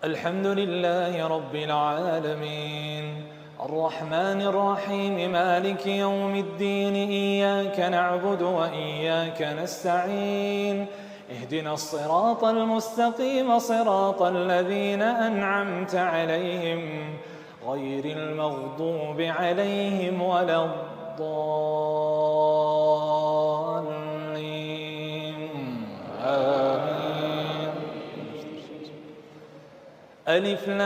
الحمد لله رب العالمين الرحمن الرحيم مالك يوم الدين إياك نعبد وإياك نستعين اهدنا الصراط المستقيم صراط الذين أنعمت عليهم غير المغضوب عليهم ولا الضالين آمين. ألف لام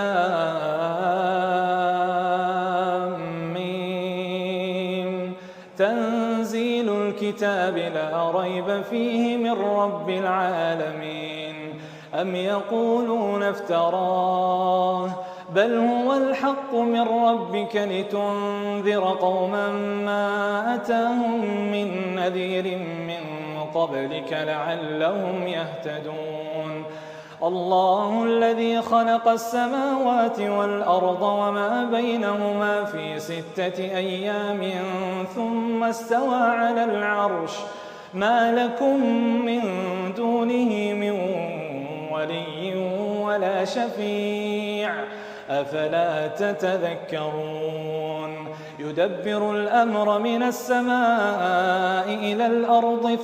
ميم تنزيل الكتاب لا ريب فيه من رب العالمين أم يقولون افتراه بل هو الحق من ربك لتنذر قوما ما أتاهم من نذير من قبلك لعلهم يهتدون الله الذي خلق السماوات والأرض وما بينهما في 6 أيام ثم استوى على العرش ما لكم من دونه من ولي ولا شفيع أفلا تتذكرون يدبر الأمر من السماء إلى الأرض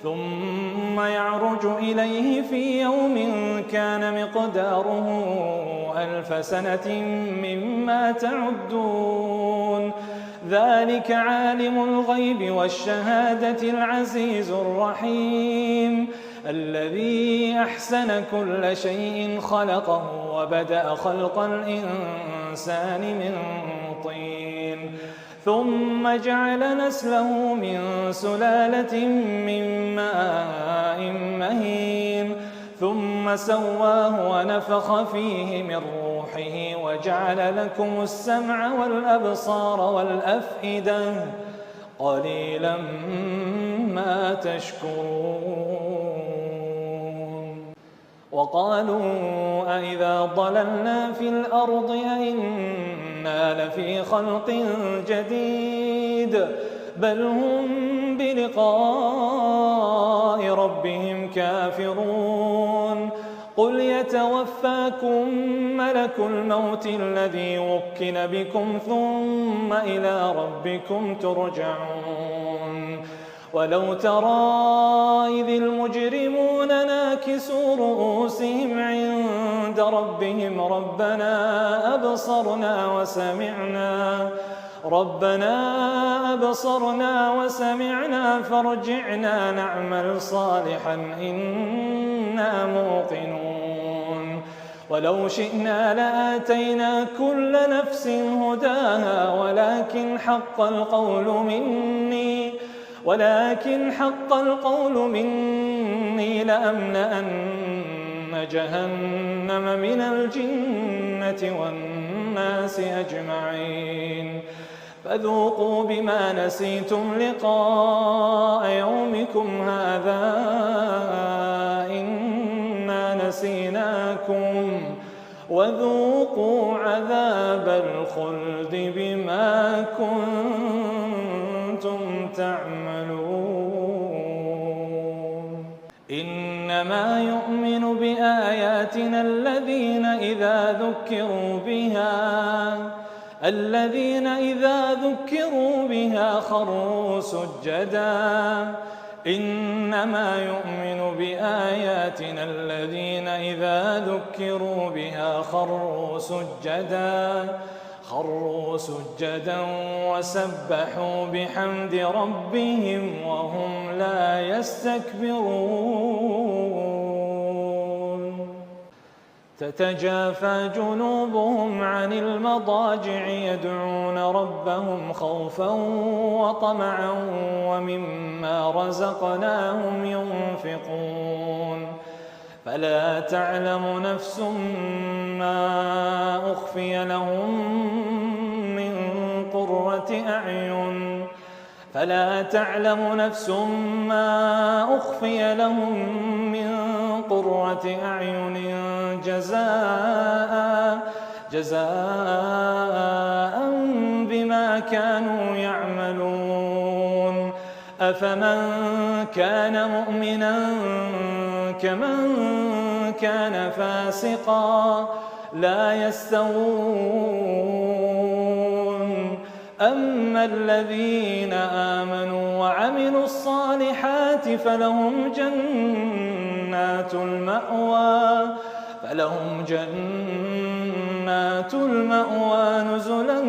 ثم يعرج إليه في يوم كان مقداره 1000 سنة مما تعدون ذلك عالم الغيب والشهادة العزيز الرحيم الذي أحسن كل شيء خلقه وبدأ خلق الإنسان من طين ثم جعل نسله من سلالة من ماء مهين ثم سواه ونفخ فيه من روحه وجعل لكم السمع والأبصار والأفئدة قليلا ما تشكرون وقالوا أإذا ضللنا في الأرض أإنا لفي خلق جديد بل هم بلقاء ربهم كافرون قل يتوفاكم ملك الموت الذي وكل بكم ثم إلى ربكم ترجعون ولو ترى إذ المجرمون ناكسوا رؤوسهم عند ربهم ربنا أبصرنا وسمعنا فارجعنا نعمل صالحا إنا موقنون ولو شئنا لآتينا كل نفس هداها ولكن حق القول مني لأملأن جهنم من الجنة والناس أجمعين فذوقوا بما نسيتم لقاء يومكم هذا إنا نسيناكم وذوقوا عذاب الخلد بما كنتم تعملون إنما يؤمن بآياتنا الذين إذا ذكروا بها خروا سجدا إنما يؤمن بآياتنا الذين إذا ذكروا بها خروا سجدا وسبحوا بحمد ربهم وهم لا يستكبرون تتجافى جنوبهم عن المضاجع يدعون ربهم خوفا وطمعا ومما رزقناهم ينفقون فلا تعلم نفس ما أخفي لهم من قرة أعين جزاء بما كانوا يعملون أفمن كان مؤمنا كمن كان فاسقا لا يستوون. أما الذين آمنوا وعملوا الصالحات فلهم جنات المأوى نزلا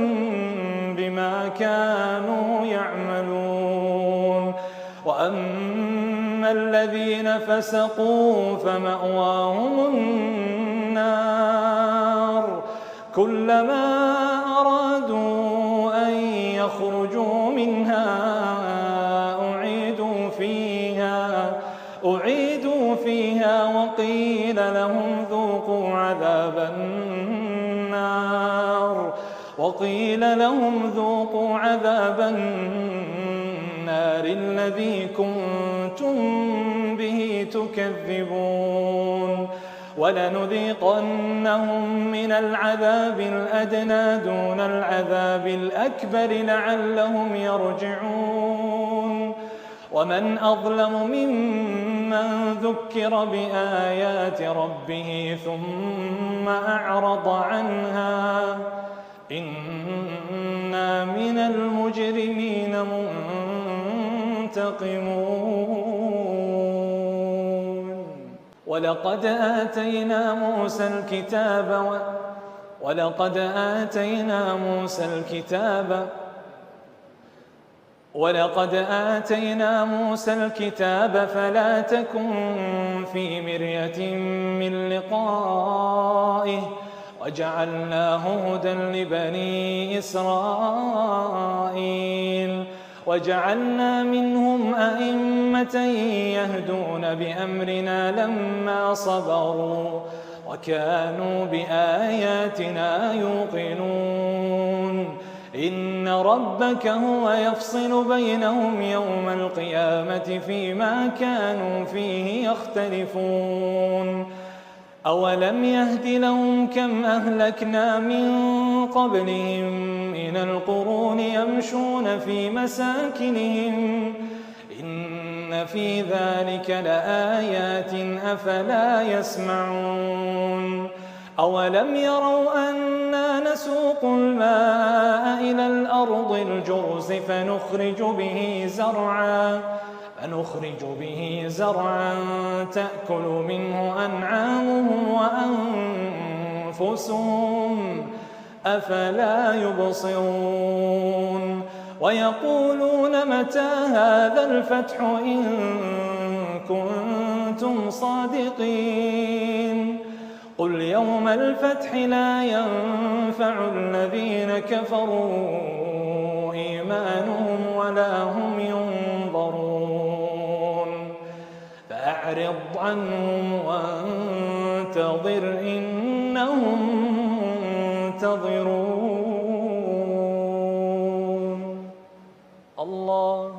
بما كانوا يعملون. وأما الذين فسقوا فمأواهم النار كلما أرادوا أن يخرجوا منها أعيدوا فيها وقيل لهم ذوقوا عذاب النار الذي كنتم به تكذبون. ولنذيقنهم من العذاب الأدنى دون العذاب الأكبر لعلهم يرجعون. ومن أظلم ممن ذكر بآيات ربه ثم أعرض عنها إنا من المجرمين منتقمون. ولقد آتينا موسى الكتاب فلا تكن في مرية من لقائه وجعلناه هدى لبني إسرائيل. وجعلنا منهم أئمة يهدون بأمرنا لما صبروا وكانوا بآياتنا يوقنون. إن ربك هو يفصل بينهم يوم القيامة فيما كانوا فيه يختلفون. أولم يهد لهم كم أهلكنا من قبلهم من القرون يمشون في مساكنهم إن في ذلك لآيات أفلا يسمعون. أولم يروا أنا نسوق الماء إلى الأرض الجرز فنخرج به زرعا تأكل منه أنعامهم وأنفسهم أفلا يبصرون. ويقولون متى هذا الفتح إن كنتم صادقين. قل يوم الفتح لا ينفع الذين كفروا إيمانهم ولا هم ينظرون. فأعرض عنهم وانتظر إنهم منتظرون. الله